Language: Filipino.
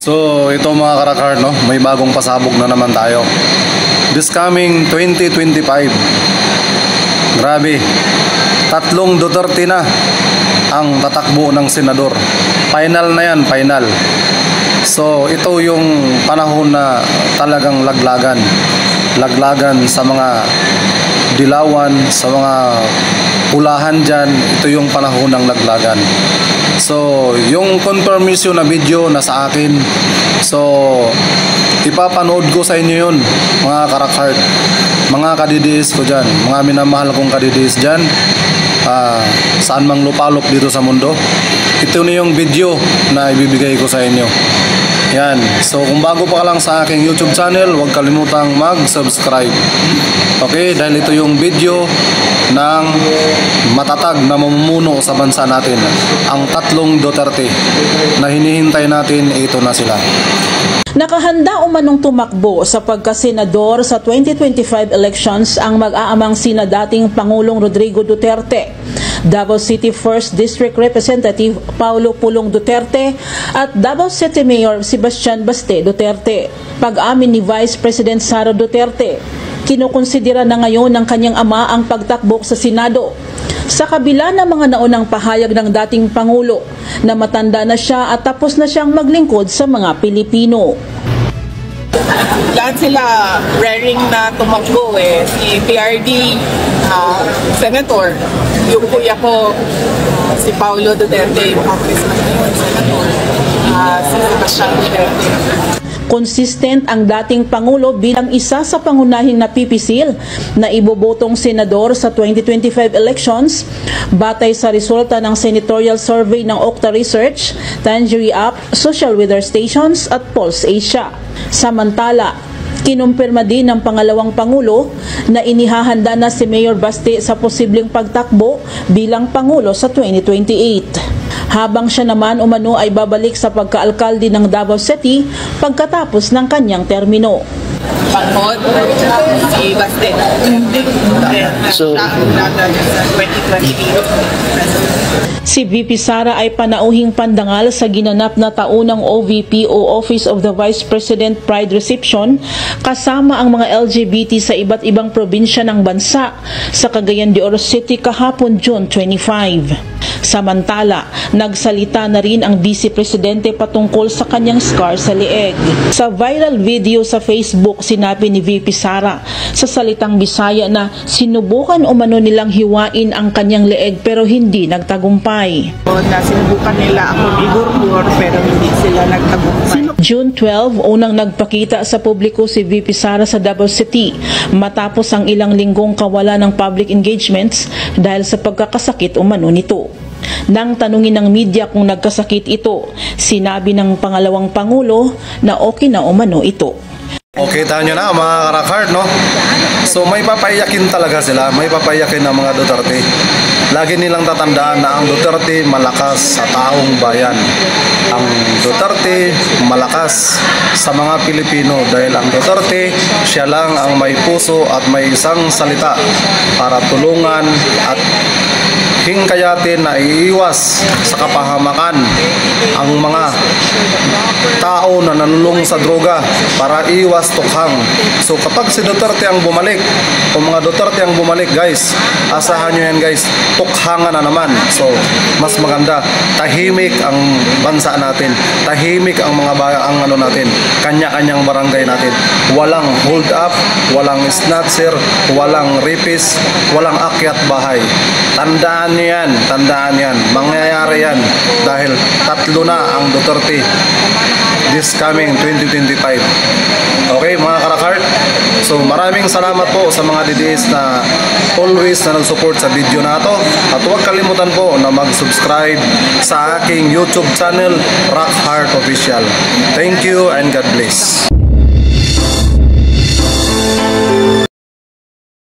So ito mga karakard, no? May bagong pasabog na naman tayo. This coming 2025. Grabe. 3 Duterte na ang tatakbo ng senador. Final na yan, final. So ito yung panahon na talagang laglagan. Laglagan sa mga dilawan, sa mga hulahan dyan. Ito yung panahon ng laglagan. So, yung confirmation na video na sa akin. So, ipapanood ko sa inyo yun, mga karakard, mga kadidis ko dyan, mga minamahal kong kadidis dyan, saan mang lupalop dito sa mundo. Ito na yung video na ibibigay ko sa inyo. Yan. So, kung bago pa ka lang sa aking YouTube channel, huwag kalimutang mag-subscribe. Okay? Dahil ito yung video ng matatag na mamumuno sa bansa natin. Ang 3 Duterte na hinihintay natin, ito na sila. Nakahanda umanong tumakbo sa pagkasenador sa 2025 elections ang mag-aamang sina dating Pangulong Rodrigo Duterte, Davao City 1st District Representative Paulo Pulong Duterte at Davao City Mayor Sebastian Baste Duterte. Pag-amin ni Vice President Sara Duterte, kinukonsidera na ngayon ng kanyang ama ang pagtakbo sa Senado. Sa kabila ng mga naunang pahayag ng dating Pangulo na matanda na siya at tapos na siyang maglingkod sa mga Pilipino. Lahat sila raring na tumakbo si PRD, Senator, yung kuya ko, si Paulo Duterte, yung congressman ngayon, Senator, si Sebastian Duterte. Consistent ang dating Pangulo bilang isa sa pangunahing napipisil na ibobotong senador sa 2025 elections batay sa resulta ng senatorial survey ng Okta Research, Tangery App, Social Weather Stations at Pulse Asia. Samantala, kinumpirma din ng pangalawang Pangulo na inihahanda na si Mayor Baste sa posibleng pagtakbo bilang Pangulo sa 2028. Habang siya naman umano ay babalik sa pagkaalkalde ng Davao City pagkatapos ng kanyang termino. Pangod, si Baste. So, 2028. Si VP Sara ay panauhing pandangal sa ginanap na taunang OVP o Office of the Vice President Pride Reception kasama ang mga LGBT sa iba't ibang probinsya ng bansa sa Cagayan de Oro City kahapon June 25. Samantala, nagsalita na rin ang Vice Presidente patungkol sa kanyang scar sa leeg. Sa viral video sa Facebook, sinabi ni VP Sara sa salitang Bisaya na sinubukan umano nilang hiwain ang kanyang leeg pero hindi nagtagumpay. Sinubukan nila ako iburbur pero hindi sila nagtagumpay. June 12, unang nagpakita sa publiko si VP Sara sa Davao City matapos ang ilang linggong kawalan ng public engagements dahil sa pagkakasakit umano nito. Nang tanungin ng media kung nagkasakit ito, sinabi ng pangalawang Pangulo na okay na umano ito. Okay, tayo nyo na mga karakard, no? So may papayakin talaga sila, may papayakin ng mga Duterte. Lagi nilang tatandaan na ang Duterte malakas sa taong bayan. Ang Duterte malakas sa mga Pilipino dahil ang Duterte, siya lang ang may puso at may isang salita para tulungan at hingkayatin na iiwas sa kapahamakan ang mga tao na nanulong sa droga para iwas tukhang. So kapag si Duterte ang bumalik o mga Duterte ang bumalik, guys, asahan nyo yan, guys, tukhangan na naman. So mas maganda, tahimik ang bansa natin, tahimik ang mga ang ano natin, kanya-kanyang barangay natin. Walang hold up, walang snatcher, walang rapist, walang akyat bahay. Tandaan yan, mangyayari yan dahil 3 na ang Duterte this coming 2025. Okay mga karakard, so maraming salamat po sa mga DDS na always na nag-support sa video na to at huwag kalimutan po na mag-subscribe sa aking YouTube channel Rock Heart Official. Thank you and God bless.